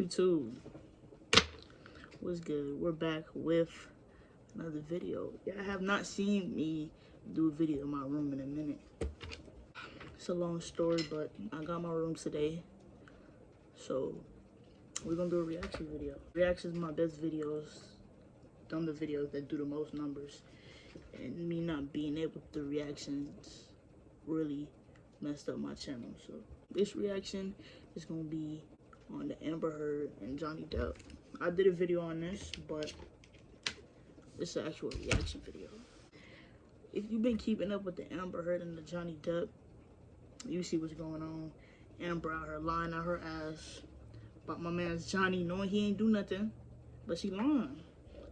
YouTube, what's good? We're back with another video. Y'all have not seen me do a video in my room in a minute. It's a long story, but I got my room today, so we're gonna do a reaction video. Reactions are my best videos. Them the videos that do the most numbers, and me not being able to do reactions really messed up my channel. So this reaction is gonna be on the Amber Heard and Johnny Depp. I did a video on this, but it's an actual reaction video. If you've been keeping up with the Amber Heard and the Johnny Depp, you see what's going on. Amber out her lying out her ass about my man's Johnny, knowing he ain't do nothing, but she lying.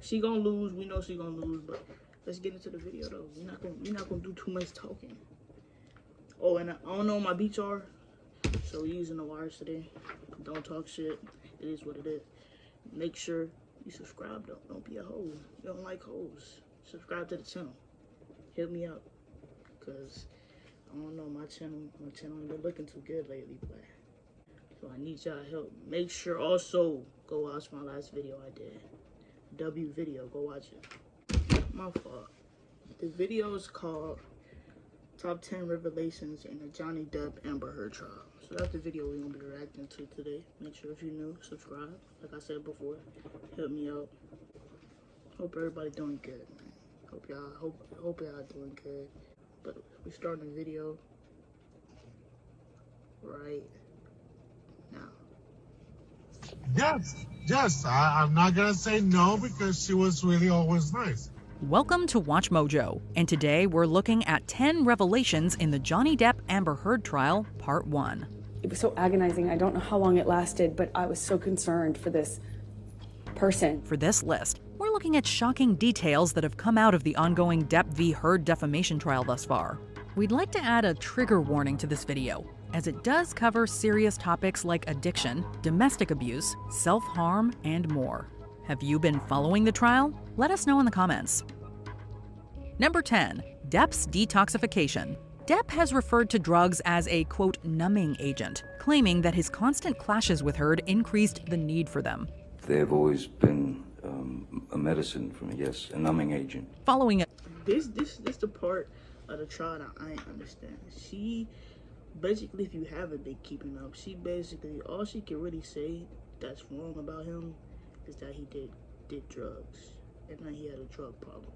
She gonna lose. We know she gonna lose, but let's get into the video though. We're not gonna do too much talking. Oh, and I don't know my beats are, so we're using the wires today. Don't talk shit. It is what it is. Make sure you subscribe though. Don't be a hoe. You don't like hoes. Subscribe to the channel. Help me out, cause I don't know, my channel ain't been looking too good lately, but so I need y'all help. Make sure also go watch my last video I did. W video, go watch it. My fault. The video is called Top 10 Revelations in the Johnny Depp Amber Heard trial. So that's the video we're gonna be reacting to today. Make sure if you're new, subscribe. Like I said before, help me out. Hope everybody doing good, man. Hope y'all doing good. But we're starting the video right now. Yes, I'm not gonna say no because she was really always nice. Welcome to Watch Mojo, and today we're looking at 10 revelations in the Johnny Depp Amber Heard trial, part 1. It was so agonizing. I don't know how long it lasted, but I was so concerned for this person. For this list, we're looking at shocking details that have come out of the ongoing Depp v. Heard defamation trial thus far. We'd like to add a trigger warning to this video, as it does cover serious topics like addiction, domestic abuse, self-harm, and more. Have you been following the trial? Let us know in the comments. Number 10. Depps Detoxification. Depp has referred to drugs as a, quote, numbing agent, claiming that his constant clashes with Heard increased the need for them. They have always been a medicine for me, yes, a numbing agent. Following This the part of the trial that I ain't understand. She basically, if you haven't been keeping up, she basically, all she can really say that's wrong about him is that he did drugs and that he had a drug problem.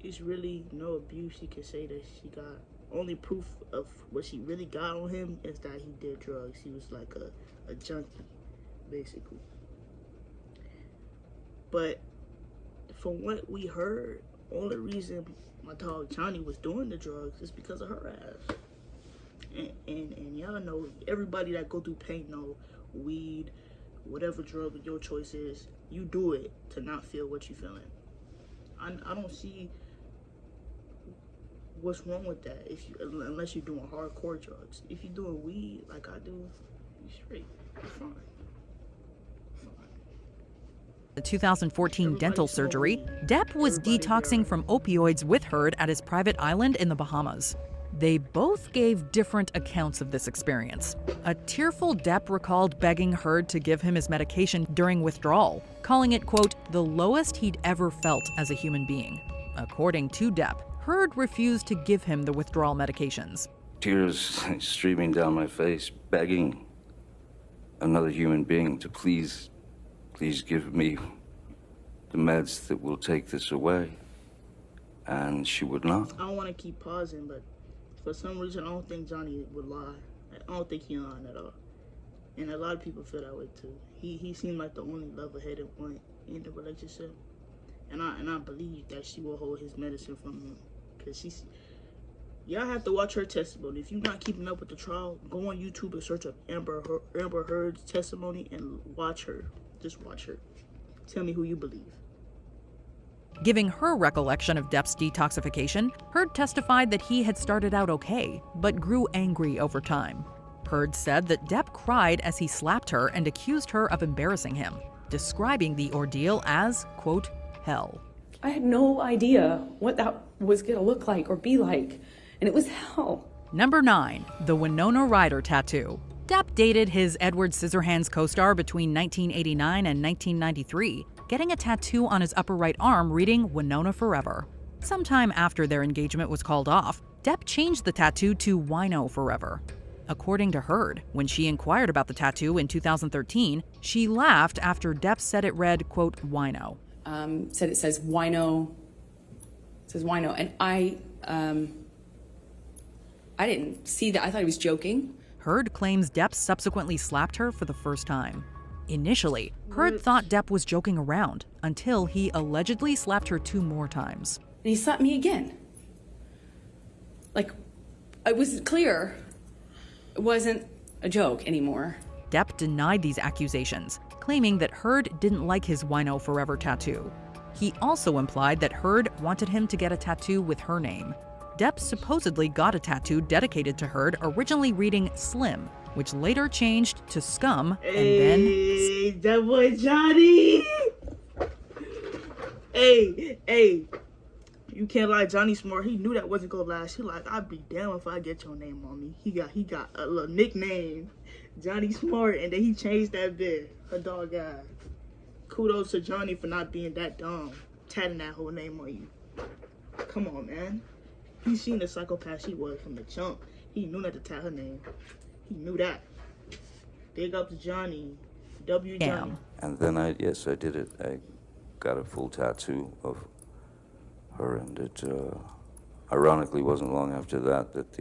It's really no abuse she can say that she got. Only proof of what she really got on him is that he did drugs. He was like a junkie, basically. But from what we heard, only reason my dog Johnny was doing the drugs is because of her ass. And y'all know, everybody that go through pain know weed, whatever drug your choice is, you do it to not feel what you're feeling. I don't see what's wrong with that unless you're doing hardcore drugs. If you're doing weed like I do, you're straight. You're fine. the 2014 dental surgery, Depp was detoxing from opioids with Heard at his private island in the Bahamas. They both gave different accounts of this experience. A tearful Depp recalled begging Heard to give him his medication during withdrawal, calling it, quote, the lowest he'd ever felt as a human being. According to Depp, Heard refused to give him the withdrawal medications. Tears streaming down my face, begging another human being to please give me the meds that will take this away. And she would not. I don't want to keep pausing, but for some reason, I don't think Johnny would lie. I don't think he's lying at all. And a lot of people feel that way too. He seemed like the only level-headed one in the relationship. And I believe that she will hold his medicine from him. Because y'all have to watch her testimony. If you're not keeping up with the trial, go on YouTube and search up Amber Heard's testimony and watch her. Just watch her. Tell me who you believe. Giving her recollection of Depp's detoxification, Heard testified that he had started out okay, but grew angry over time. Heard said that Depp cried as he slapped her and accused her of embarrassing him, describing the ordeal as, quote, hell. I had no idea what that was going to look like or be like, and it was hell. Number 9. The Winona Ryder tattoo. Depp dated his Edward Scissorhands co-star between 1989 and 1993, getting a tattoo on his upper right arm reading Winona Forever. Sometime after their engagement was called off, Depp changed the tattoo to Wino Forever. According to Heard, when she inquired about the tattoo in 2013, she laughed after Depp said it read, quote, Wino. Said it says Wino. It says Wino, and I didn't see that. I thought he was joking. Heard claims Depp subsequently slapped her for the first time. Initially, Heard thought Depp was joking around until he allegedly slapped her 2 more times. And he slapped me again. Like, it was clear it wasn't a joke anymore. Depp denied these accusations, claiming that Heard didn't like his Wino Forever tattoo. He also implied that Heard wanted him to get a tattoo with her name. Depp supposedly got a tattoo dedicated to Heard, originally reading Slim, which later changed to Scum, and then... Hey, that boy Johnny! Hey, you can't lie, Johnny smart. He knew that wasn't gonna last. He like, I'd be damn if I get your name on me. He got a little nickname, Johnny Smart, and then he changed that bit. A dog guy. Kudos to Johnny for not being that dumb, tatting that whole name on you. Come on, man. He seen the psychopath she was from the jump. He knew not to tat her name. He knew that. Big up to Johnny. W. Johnny. And then I did it. I got a full tattoo of her, and it ironically wasn't long after that that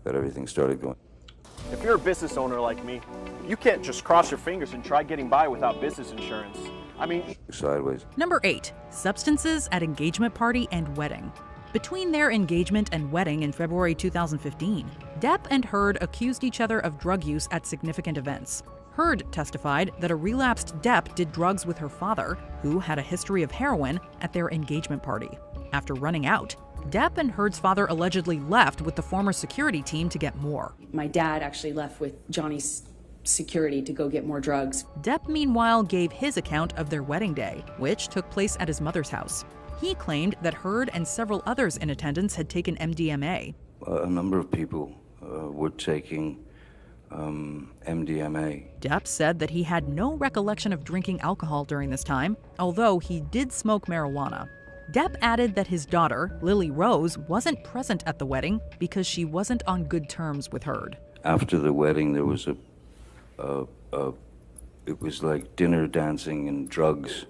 everything started going. If you're a business owner like me, you can't just cross your fingers and try getting by without business insurance. I mean, Sideways. Number 8. Substances at engagement party and wedding. Between their engagement and wedding in February 2015, Depp and Heard accused each other of drug use at significant events. Heard testified that a relapsed Depp did drugs with her father, who had a history of heroin, at their engagement party. After running out, Depp and Heard's father allegedly left with the former security team to get more. My dad actually left with Johnny's security to go get more drugs. Depp, meanwhile, gave his account of their wedding day, which took place at his mother's house. He claimed that Heard and several others in attendance had taken MDMA. A number of people were taking MDMA. Depp said that he had no recollection of drinking alcohol during this time, although he did smoke marijuana. Depp added that his daughter, Lily Rose, wasn't present at the wedding because she wasn't on good terms with Heard. After the wedding, there was it was like dinner, dancing, and drugs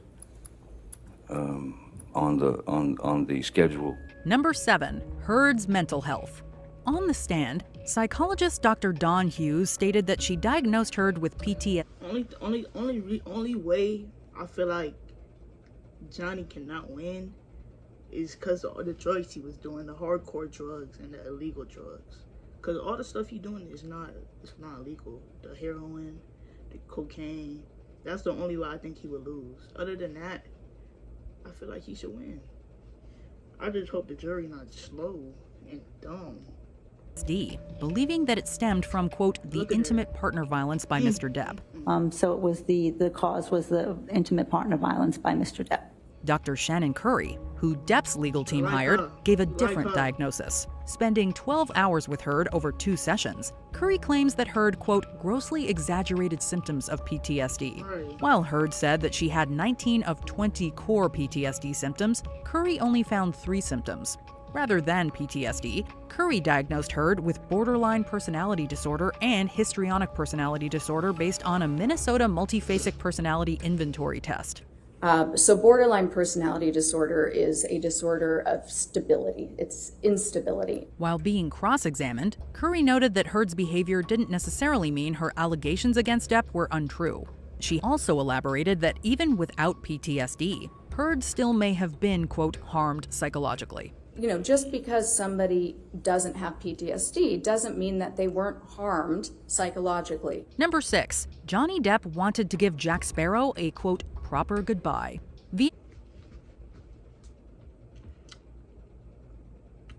on the schedule. Number 7. Heard's mental health. On the stand, psychologist Dr. Dawn Hughes stated that she diagnosed Heard with PTSD. Only way I feel like Johnny cannot win is because of the drugs he was doing, the hardcore drugs and the illegal drugs. Because all the stuff he doing it's not illegal. The heroin, the cocaine, that's the only way I think he would lose. Other than that, I feel like he should win. I just hope the jury not slow and dumb. Believing that it stemmed from, quote, the intimate partner violence by Mr. Depp. So it was the cause was the intimate partner violence by Mr. Depp. Dr. Shannon Curry, who Depp's legal team hired, gave a different diagnosis. Spending 12 hours with Heard over 2 sessions, Curry claims that Heard, quote, grossly exaggerated symptoms of PTSD. While Heard said that she had 19 of 20 core PTSD symptoms, Curry only found 3 symptoms. Rather than PTSD, Curry diagnosed Heard with borderline personality disorder and histrionic personality disorder based on a Minnesota multiphasic personality inventory test. So borderline personality disorder is a disorder of stability. It's instability. While being cross-examined, Curry noted that Heard's behavior didn't necessarily mean her allegations against Depp were untrue. She also elaborated that even without PTSD, Heard still may have been, quote, harmed psychologically. You know, just because somebody doesn't have PTSD doesn't mean that they weren't harmed psychologically. Number 6. Johnny Depp wanted to give Jack Sparrow a, quote, proper goodbye.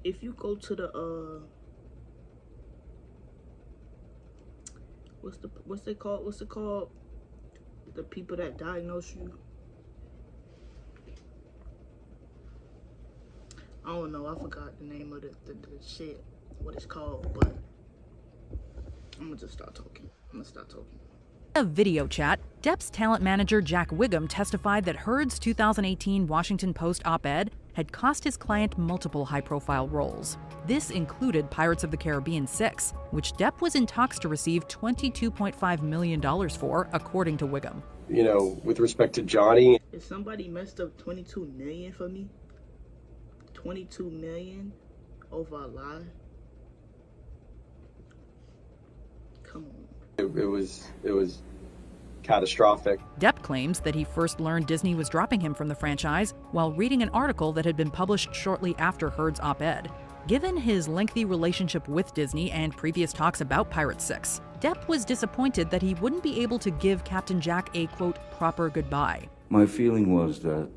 If you go to the what's it called? The people that diagnose you. I don't know. I forgot the name of the shit. what it's called, but I'm gonna just start talking. In a video chat, Depp's talent manager Jack Wiggum testified that Heard's 2018 Washington Post op-ed had cost his client multiple high-profile roles. This included Pirates of the Caribbean 6, which Depp was in talks to receive $22.5 million for, according to Wiggum. You know, with respect to Johnny. If somebody messed up $22 million for me, $22 million over a lie, come on. It was catastrophic. Depp claims that he first learned Disney was dropping him from the franchise while reading an article that had been published shortly after Heard's op-ed. Given his lengthy relationship with Disney and previous talks about Pirates 6, Depp was disappointed that he wouldn't be able to give Captain Jack a, quote, proper goodbye. My feeling was that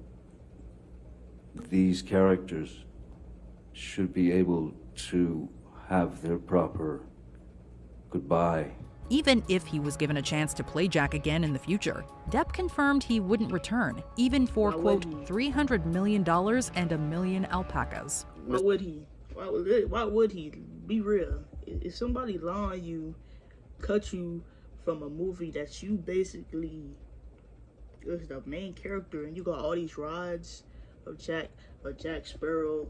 these characters should be able to have their proper goodbye. Even if he was given a chance to play Jack again in the future, Depp confirmed he wouldn't return, even for, quote, $300 million and a million alpacas. Why would he? Why would he? Be real. If somebody lying you, cut you from a movie that you basically is the main character, and you got all these rides of Jack Sparrow,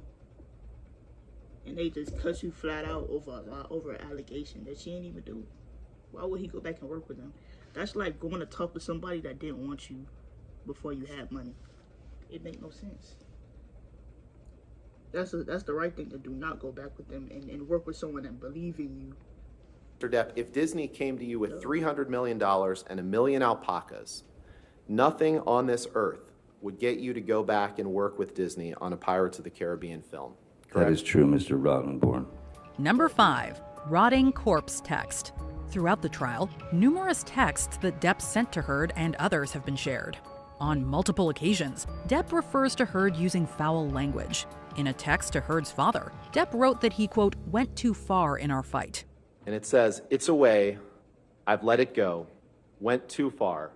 and they just cut you flat out over an allegation that she ain't even do. Why would he go back and work with them? That's like going to talk to somebody that didn't want you before you had money. It make no sense. That's the right thing to do. Not go back with them and work with someone that believe in you. Mr. Depp, if Disney came to you with $300 million and a million alpacas, nothing on this earth would get you to go back and work with Disney on a Pirates of the Caribbean film. Correct? That is true, Mr. Rottenborn. Number 5, rotting corpse text. Throughout the trial, numerous texts that Depp sent to Heard and others have been shared. On multiple occasions, Depp refers to Heard using foul language. In a text to Heard's father, Depp wrote that he, quote, went too far in our fight. And it says, it's away, I've let it go, went too far.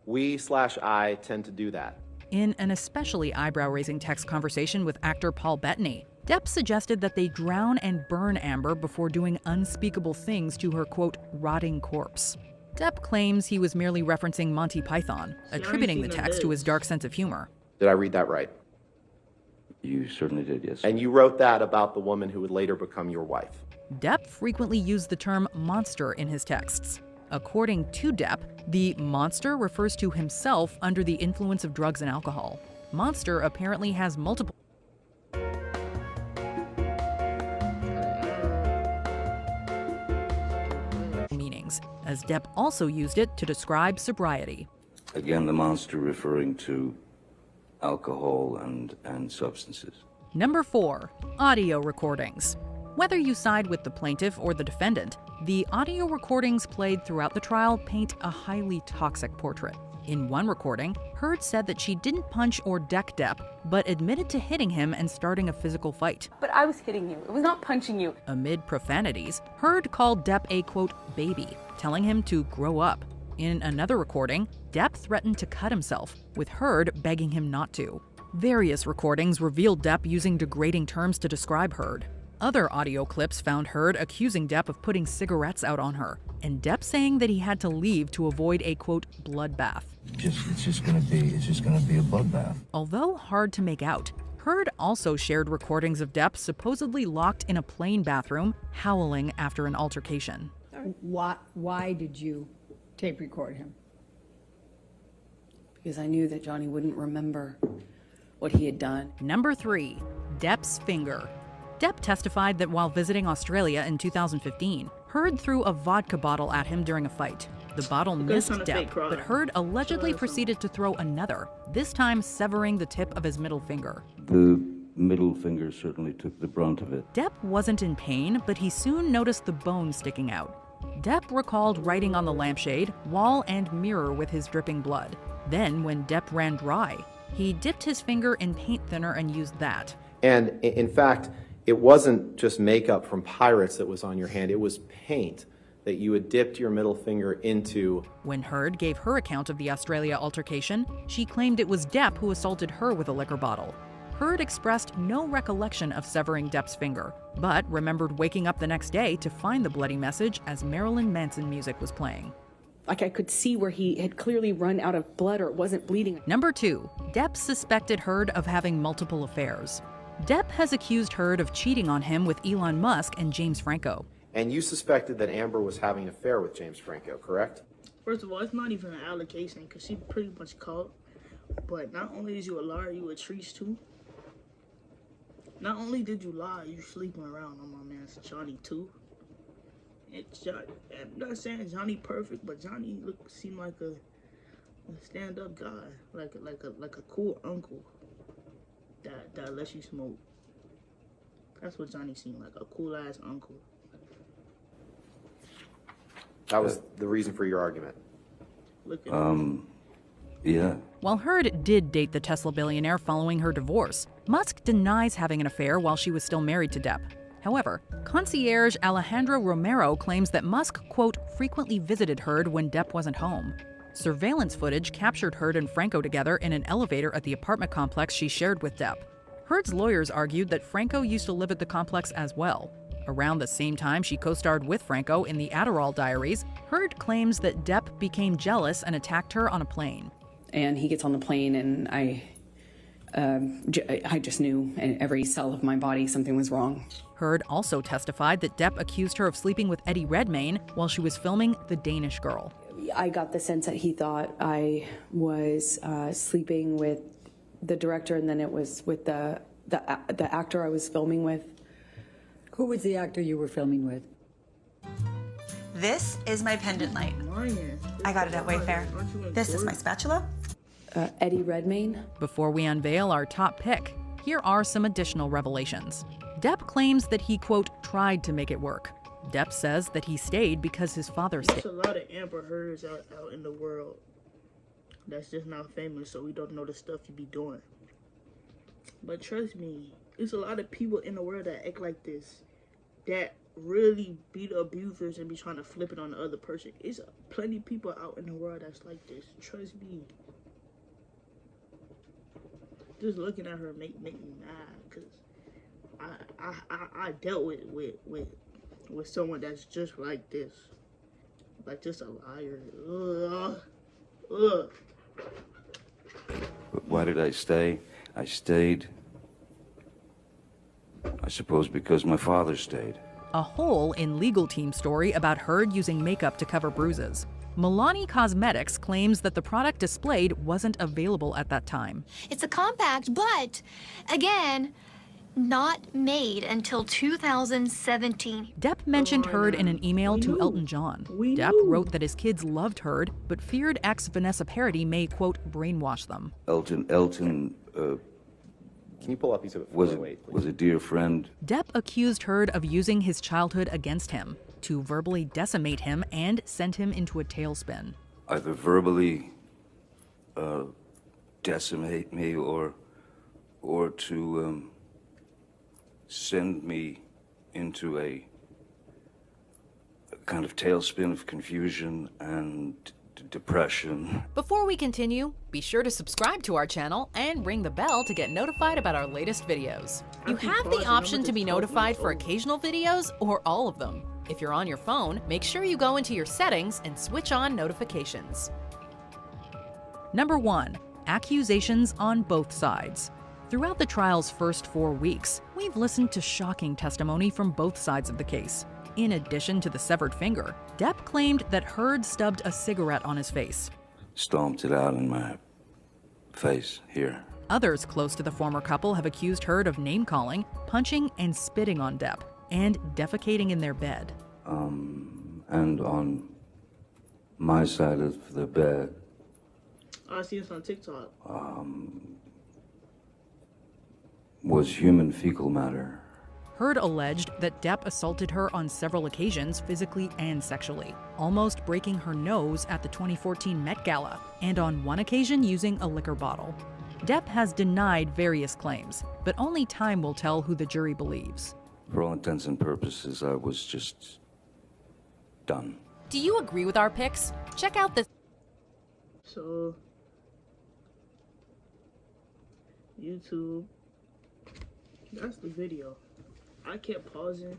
We/I tend to do that. In an especially eyebrow-raising text conversation with actor Paul Bettany, Depp suggested that they drown and burn Amber before doing unspeakable things to her, quote, rotting corpse. Depp claims he was merely referencing Monty Python, attributing the text to his dark sense of humor. Did I read that right? You certainly did, yes. And you wrote that about the woman who would later become your wife. Depp frequently used the term monster in his texts. According to Depp, the monster refers to himself under the influence of drugs and alcohol. Monster apparently has multiple meanings, as Depp also used it to describe sobriety. Again, the monster referring to alcohol and substances. Number 4, audio recordings. Whether you side with the plaintiff or the defendant, the audio recordings played throughout the trial paint a highly toxic portrait. In one recording, Heard said that she didn't punch or deck Depp, but admitted to hitting him and starting a physical fight. But I was hitting you. It was not punching you. Amid profanities, Heard called Depp a, quote, baby, telling him to grow up. In another recording, Depp threatened to cut himself, with Heard begging him not to. Various recordings revealed Depp using degrading terms to describe Heard. Other audio clips found Heard accusing Depp of putting cigarettes out on her, and Depp saying that he had to leave to avoid a, quote, bloodbath. It's just gonna be a bloodbath. Although hard to make out, Heard also shared recordings of Depp supposedly locked in a plane bathroom, howling after an altercation. Why did you tape record him? Because I knew that Johnny wouldn't remember what he had done. Number 3, Depp's finger. Depp testified that while visiting Australia in 2015, Heard threw a vodka bottle at him during a fight. The bottle missed Depp, but Heard allegedly proceeded to throw another, this time severing the tip of his middle finger. The middle finger certainly took the brunt of it. Depp wasn't in pain, but he soon noticed the bone sticking out. Depp recalled writing on the lampshade, wall, and mirror with his dripping blood. Then, when Depp ran dry, he dipped his finger in paint thinner and used that. And in fact, it wasn't just makeup from Pirates that was on your hand, it was paint that you had dipped your middle finger into. When Heard gave her account of the Australia altercation, she claimed it was Depp who assaulted her with a liquor bottle. Heard expressed no recollection of severing Depp's finger, but remembered waking up the next day to find the bloody message as Marilyn Manson music was playing. Like I could see where he had clearly run out of blood or it wasn't bleeding. Number 2, Depp suspected Heard of having multiple affairs. Depp has accused Heard of cheating on him with Elon Musk and James Franco. And you suspected that Amber was having an affair with James Franco, correct? First of all, it's not even an allegation because she pretty much called. But not only is you a liar, you a treat too. Not only did you lie, you sleeping around on my man Johnny too. I'm not saying Johnny perfect, but Johnny seemed like a stand-up guy, like a cool uncle that lets you smoke. That's what Johnny seemed like, a cool ass uncle. That was the reason for your argument. Look at Yeah. While Heard did date the Tesla billionaire following her divorce, Musk denies having an affair while she was still married to Depp. However, concierge Alejandro Romero claims that Musk, quote, frequently visited Heard when Depp wasn't home. Surveillance footage captured Heard and Franco together in an elevator at the apartment complex she shared with Depp. Heard's lawyers argued that Franco used to live at the complex as well. Around the same time she co-starred with Franco in the Adderall Diaries, Heard claims that Depp became jealous and attacked her on a plane. And he gets on the plane and I just knew in every cell of my body something was wrong. Heard also testified that Depp accused her of sleeping with Eddie Redmayne while she was filming The Danish Girl. I got the sense that he thought I was sleeping with the director, and then it was with the actor I was filming with. Who was the actor you were filming with? This is my pendant light. I got it at Wayfair. This is my spatula. Eddie Redmayne. Before we unveil our top pick, here are some additional revelations. Depp claims that he, quote, tried to make it work. Depp says that he stayed because his father stayed. There's a lot of Amber Heards out in the world that's just not famous, so we don't know the stuff you be doing. But trust me, there's a lot of people in the world that act like this, that really be the abusers and be trying to flip it on the other person. It's plenty of people out in the world that's like this. Trust me. Just looking at her make me mad, because I dealt with someone that's just like this, like just a liar. Ugh. But why did I stay? I stayed, I suppose, because my father stayed. A hole in legal team story about Heard using makeup to cover bruises. Milani Cosmetics claims that the product displayed wasn't available at that time. It's a compact, but again, not made until 2017. Depp mentioned Heard in an email to Elton John. Depp wrote that his kids loved Heard, but feared ex Vanessa Paradis may, quote, brainwash them. Elton, can you pull up these was a dear friend. Depp accused Heard of using his childhood against him, to verbally decimate him and send him into a tailspin. Either verbally decimate me or to send me into a kind of tailspin of confusion and depression. Before we continue, be sure to subscribe to our channel and ring the bell to get notified about our latest videos. You have the option to be notified for occasional videos or all of them. If you're on your phone, make sure you go into your settings and switch on notifications. Number 1. Accusations on both sides. Throughout the trial's first 4 weeks, we've listened to shocking testimony from both sides of the case. In addition to the severed finger, Depp claimed that Heard stubbed a cigarette on his face. Stomped it out in my face here. Others close to the former couple have accused Heard of name-calling, punching, and spitting on Depp, and defecating in their bed. And on my side of the bed, I see this on TikTok. was human fecal matter. Heard alleged that Depp assaulted her on several occasions physically and sexually, almost breaking her nose at the 2014 Met Gala, and on one occasion using a liquor bottle. Depp has denied various claims, but only time will tell who the jury believes. For all intents and purposes, I was just done. Do you agree with our picks? Check out this. So, YouTube, That's the video. I kept pausing.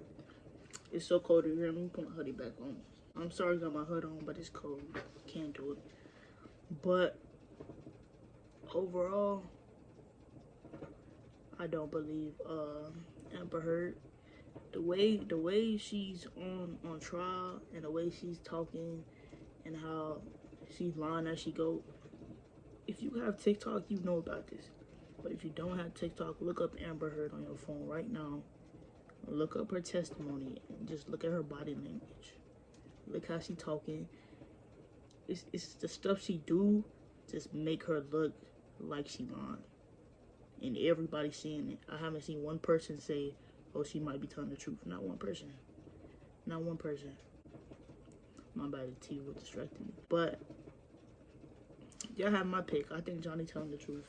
It's so cold in here. Let me put my hoodie back on. I'm sorry I got my hood on, but it's cold. Can't do it. But overall, I don't believe Amber Heard. The way she's on trial and the way she's talking and how she's lying as she go. If you have TikTok, you know about this. But if you don't have TikTok, look up Amber Heard on your phone right now. Look up her testimony and just look at her body language. Look how she talking. It's the stuff she do just make her look like she lying. And everybody's seeing it. I haven't seen one person say, oh, she might be telling the truth. Not one person. Not one person. My bad, the TV was distracting me. But y'all have my pick. I think Johnny telling the truth.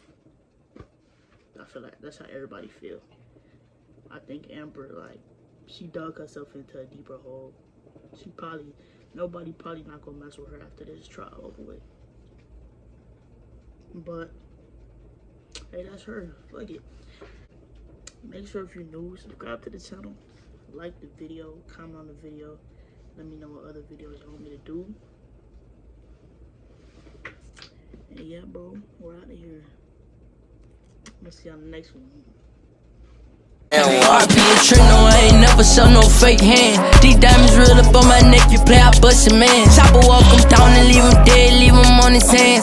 I feel like that's how everybody feel. I think Amber, like, she dug herself into a deeper hole. Nobody probably not gonna mess with her after this trial over with. But hey, that's her. Fuck it. Make sure if you're new, subscribe to the channel, like the video, comment on the video, let me know what other videos you want me to do. And yeah, bro, we're out of here. Let's see you on the next one. I be a trick, no, I ain't never show no fake hand. These diamonds real up on my neck, you play, I bust your man. Chopper walk him down and leave him dead, leave him on his hands.